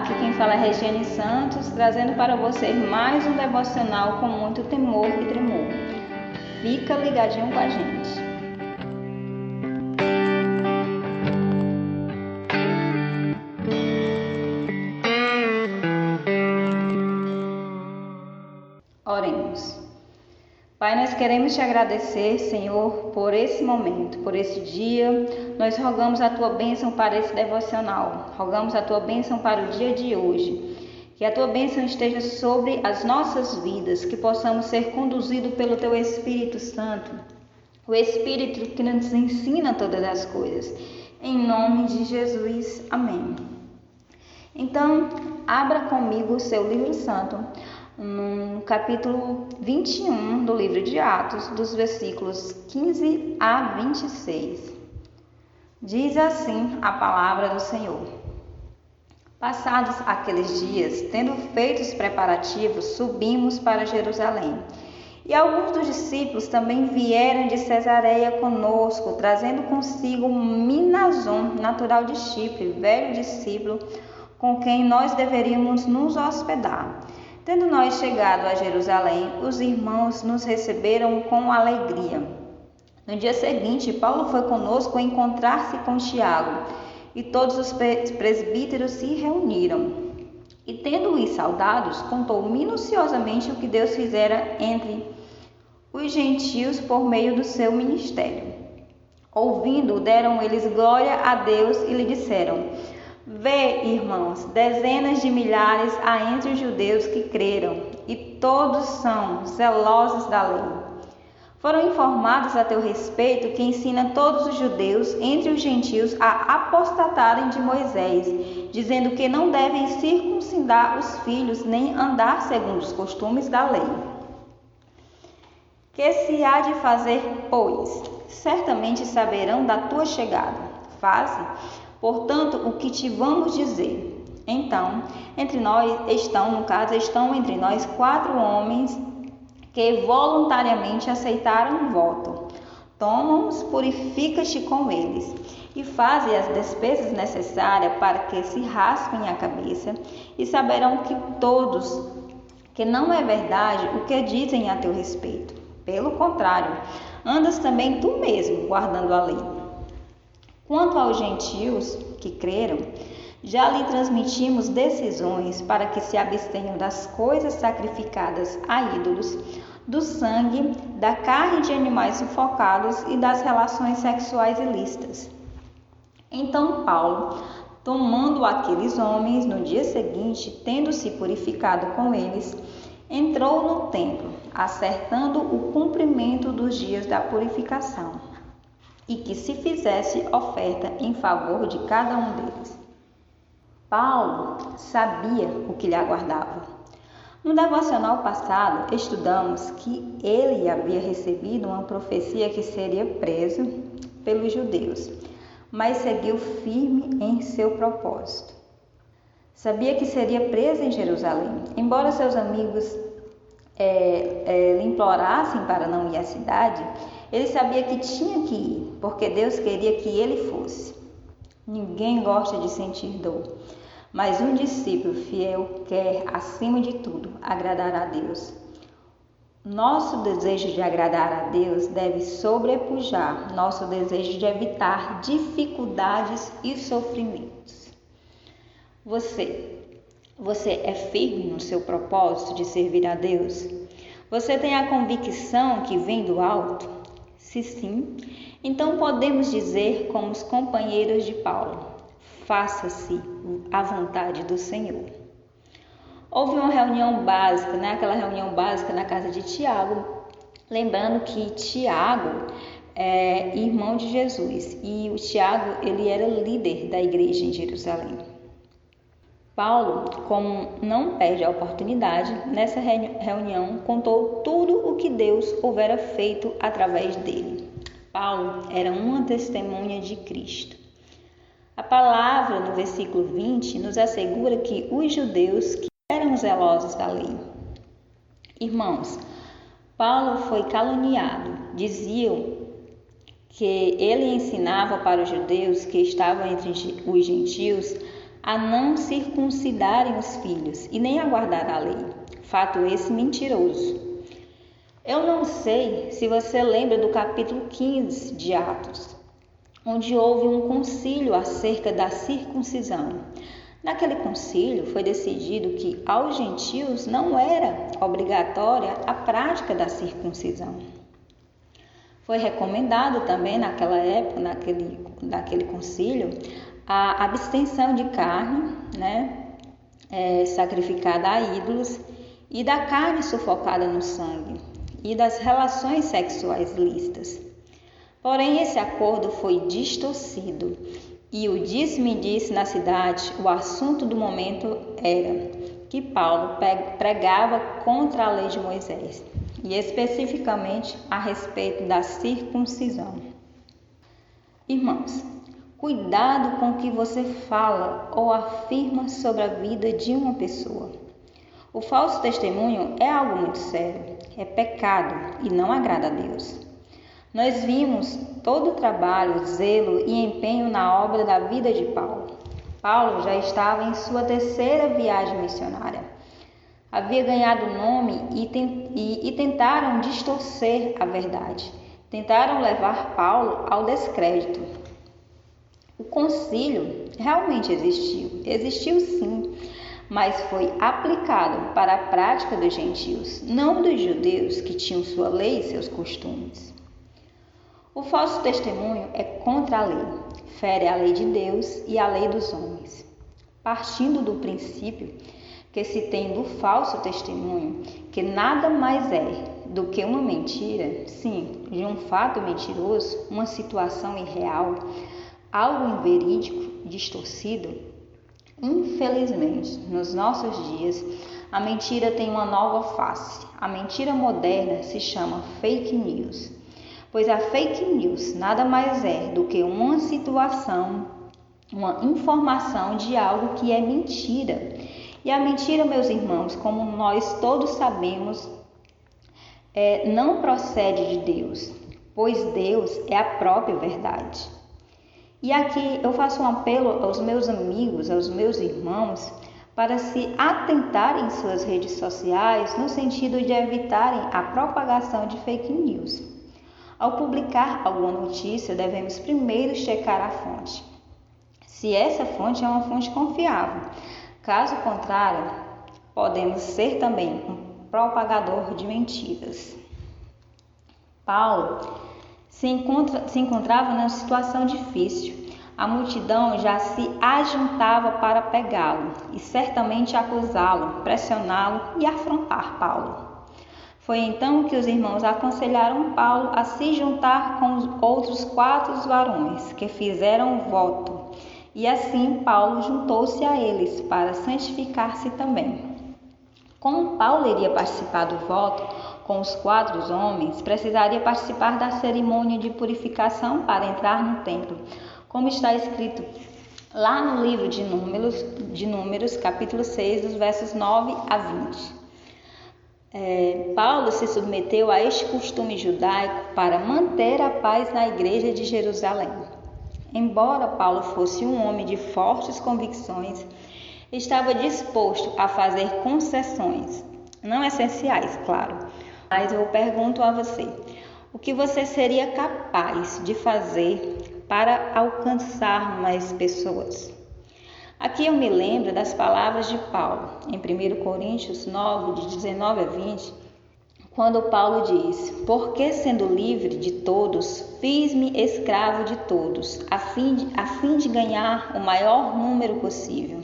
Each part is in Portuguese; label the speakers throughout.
Speaker 1: aqui quem fala é Regiane Santos, trazendo para você mais um devocional com muito temor e tremor. Fica ligadinho com a gente. Oremos. Pai, nós queremos te agradecer, Senhor, por esse momento, por esse dia. Nós rogamos a tua bênção para esse devocional. Rogamos a tua bênção para o dia de hoje. Que a tua bênção esteja sobre as nossas vidas, que possamos ser conduzidos pelo teu Espírito Santo. O Espírito que nos ensina todas as coisas. Em nome de Jesus. Amém. Então, abra comigo o seu livro santo. No capítulo 21 do livro de Atos, dos versículos 15 a 26. Diz assim a palavra do Senhor. Passados aqueles dias, tendo feito os preparativos, subimos para Jerusalém. E alguns dos discípulos também vieram de Cesareia conosco, trazendo consigo Minason, natural de Chipre, velho discípulo, com quem nós deveríamos nos hospedar. Tendo nós chegado a Jerusalém, os irmãos nos receberam com alegria. No dia seguinte, Paulo foi conosco encontrar-se com Tiago, e todos os presbíteros se reuniram. E tendo-os saudados, contou minuciosamente o que Deus fizera entre os gentios por meio do seu ministério. Ouvindo, deram eles glória a Deus e lhe disseram: Vê, irmãos, dezenas de milhares há entre os judeus que creram, e todos são zelosos da lei. Foram informados a teu respeito que ensina todos os judeus entre os gentios a apostatarem de Moisés, dizendo que não devem circuncidar os filhos nem andar segundo os costumes da lei. Que se há de fazer, pois? Certamente saberão da tua chegada. Faze, portanto, o que te vamos dizer. Então, estão entre nós 4 homens que voluntariamente aceitaram o voto. Toma-os, purifica-te com eles, e faze as despesas necessárias para que se raspem a cabeça, e saberão que não é verdade o que dizem a teu respeito. Pelo contrário, andas também tu mesmo guardando a lei. Quanto aos gentios que creram, já lhe transmitimos decisões para que se abstenham das coisas sacrificadas a ídolos, do sangue, da carne de animais sufocados e das relações sexuais ilícitas. Então Paulo, tomando aqueles homens, no dia seguinte, tendo-se purificado com eles, entrou no templo, acertando o cumprimento dos dias da purificação, e que se fizesse oferta em favor de cada um deles. Paulo sabia o que lhe aguardava. No devocional passado, estudamos que ele havia recebido uma profecia que seria preso pelos judeus, mas seguiu firme em seu propósito. Sabia que seria preso em Jerusalém, embora seus amigos lhe implorassem para não ir à cidade. Ele sabia que tinha que ir, porque Deus queria que ele fosse. Ninguém gosta de sentir dor, mas um discípulo fiel quer, acima de tudo, agradar a Deus. Nosso desejo de agradar a Deus deve sobrepujar nosso desejo de evitar dificuldades e sofrimentos. Você é firme no seu propósito de servir a Deus? Você tem a convicção que vem do alto? Se sim, então podemos dizer como os companheiros de Paulo: faça-se a vontade do Senhor. Houve uma reunião básica, aquela reunião básica na casa de Tiago, lembrando que Tiago é irmão de Jesus, e o Tiago ele era líder da igreja em Jerusalém. Paulo, como não perde a oportunidade, nessa reunião contou tudo o que Deus houvera feito através dele. Paulo era uma testemunha de Cristo. A palavra no versículo 20 nos assegura que os judeus que eram zelosos da lei. Irmãos, Paulo foi caluniado. Diziam que ele ensinava para os judeus que estavam entre os gentios a não circuncidarem os filhos e nem a guardar a lei. Fato esse mentiroso. Eu não sei se você lembra do capítulo 15 de Atos, onde houve um concílio acerca da circuncisão. Naquele concílio foi decidido que aos gentios não era obrigatória a prática da circuncisão. Foi recomendado também naquela época, naquele concílio, a abstenção de carne, sacrificada a ídolos, e da carne sufocada no sangue, e das relações sexuais lícitas. Porém, esse acordo foi distorcido, e o disse-me-disse na cidade, o assunto do momento era que Paulo pregava contra a lei de Moisés, e especificamente a respeito da circuncisão. Irmãos, cuidado com o que você fala ou afirma sobre a vida de uma pessoa. O falso testemunho é algo muito sério, é pecado e não agrada a Deus. Nós vimos todo o trabalho, zelo e empenho na obra da vida de Paulo. Paulo já estava em sua 3ª viagem missionária. Havia ganhado nome e tentaram distorcer a verdade. Tentaram levar Paulo ao descrédito. O concílio realmente existiu sim, mas foi aplicado para a prática dos gentios, não dos judeus que tinham sua lei e seus costumes. O falso testemunho é contra a lei, fere a lei de Deus e a lei dos homens. Partindo do princípio que se tem do falso testemunho, que nada mais é do que uma mentira, sim, de um fato mentiroso, uma situação irreal, algo inverídico, distorcido, infelizmente, nos nossos dias, a mentira tem uma nova face. A mentira moderna se chama fake news, pois a fake news nada mais é do que uma situação, uma informação de algo que é mentira. E a mentira, meus irmãos, como nós todos sabemos, não procede de Deus, pois Deus é a própria verdade. E aqui eu faço um apelo aos meus amigos, aos meus irmãos, para se atentarem em suas redes sociais no sentido de evitarem a propagação de fake news. Ao publicar alguma notícia, devemos primeiro checar a fonte, se essa fonte é uma fonte confiável. Caso contrário, podemos ser também um propagador de mentiras. Paulo se encontrava numa situação difícil. A multidão já se ajuntava para pegá-lo e certamente acusá-lo, pressioná-lo e afrontar Paulo. Foi então que os irmãos aconselharam Paulo a se juntar com os outros 4 varões que fizeram voto. E assim Paulo juntou-se a eles para santificar-se também. Como Paulo iria participar do voto com os 4 homens, precisaria participar da cerimônia de purificação para entrar no templo, como está escrito lá no livro de Números, capítulo 6, dos versos 9 a 20. Paulo se submeteu a este costume judaico para manter a paz na igreja de Jerusalém. Embora Paulo fosse um homem de fortes convicções, estava disposto a fazer concessões, não essenciais, claro. Mas eu pergunto a você, o que você seria capaz de fazer para alcançar mais pessoas? Aqui eu me lembro das palavras de Paulo, em 1 Coríntios 9, de 19 a 20, quando Paulo diz: porque sendo livre de todos, fiz-me escravo de todos, a fim de ganhar o maior número possível.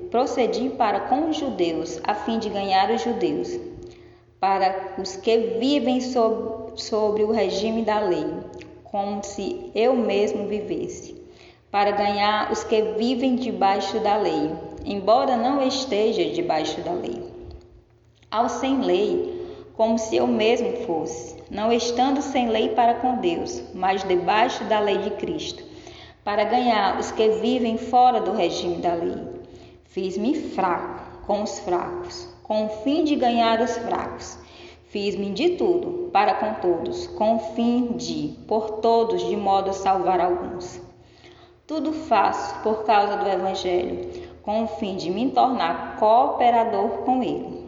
Speaker 1: Procedi para com os judeus, a fim de ganhar os judeus, para os que vivem sobre o regime da lei, como se eu mesmo vivesse, para ganhar os que vivem debaixo da lei, embora não esteja debaixo da lei. Ao sem lei, como se eu mesmo fosse, não estando sem lei para com Deus, mas debaixo da lei de Cristo, para ganhar os que vivem fora do regime da lei. Fiz-me fraco com os fracos, com o fim de ganhar os fracos. Fiz-me de tudo para com todos, com o fim de, por todos, de modo a salvar alguns. Tudo faço por causa do Evangelho, com o fim de me tornar cooperador com ele.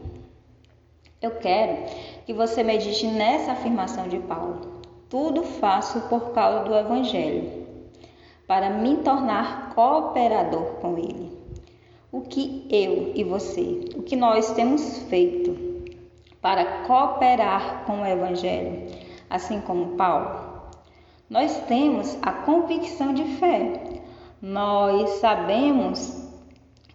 Speaker 1: Eu quero que você medite nessa afirmação de Paulo. Tudo faço por causa do Evangelho, para me tornar cooperador com ele. O que eu e você, o que nós temos feito para cooperar com o Evangelho, assim como Paulo? Nós temos a convicção de fé. Nós sabemos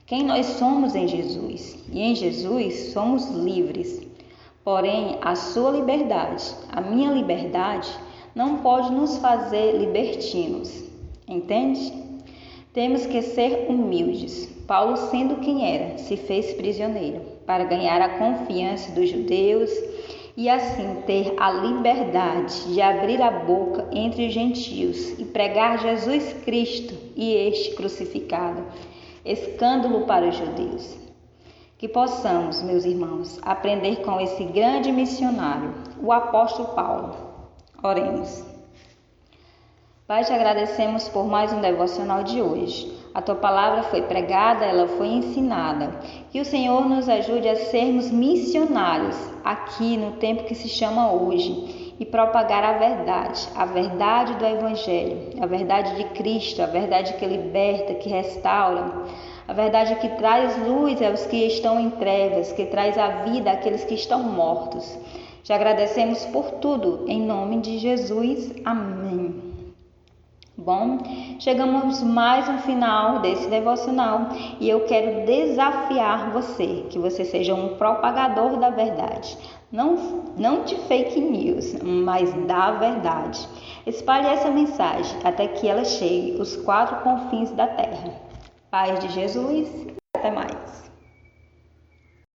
Speaker 1: quem nós somos em Jesus. E em Jesus somos livres. Porém, a sua liberdade, a minha liberdade, não pode nos fazer libertinos. Entende? Temos que ser humildes. Paulo, sendo quem era, se fez prisioneiro para ganhar a confiança dos judeus e assim ter a liberdade de abrir a boca entre os gentios e pregar Jesus Cristo e este crucificado, escândalo para os judeus. Que possamos, meus irmãos, aprender com esse grande missionário, o apóstolo Paulo. Oremos. Pai, te agradecemos por mais um devocional de hoje. A tua palavra foi pregada, ela foi ensinada. Que o Senhor nos ajude a sermos missionários aqui no tempo que se chama hoje e propagar a verdade do Evangelho, a verdade de Cristo, a verdade que liberta, que restaura, a verdade que traz luz aos que estão em trevas, que traz a vida àqueles que estão mortos. Te agradecemos por tudo, em nome de Jesus. Amém. Bom, chegamos mais no final desse devocional e eu quero desafiar você, que você seja um propagador da verdade, não de fake news, mas da verdade. Espalhe essa mensagem até que ela chegue aos 4 confins da terra. Paz de Jesus, até mais.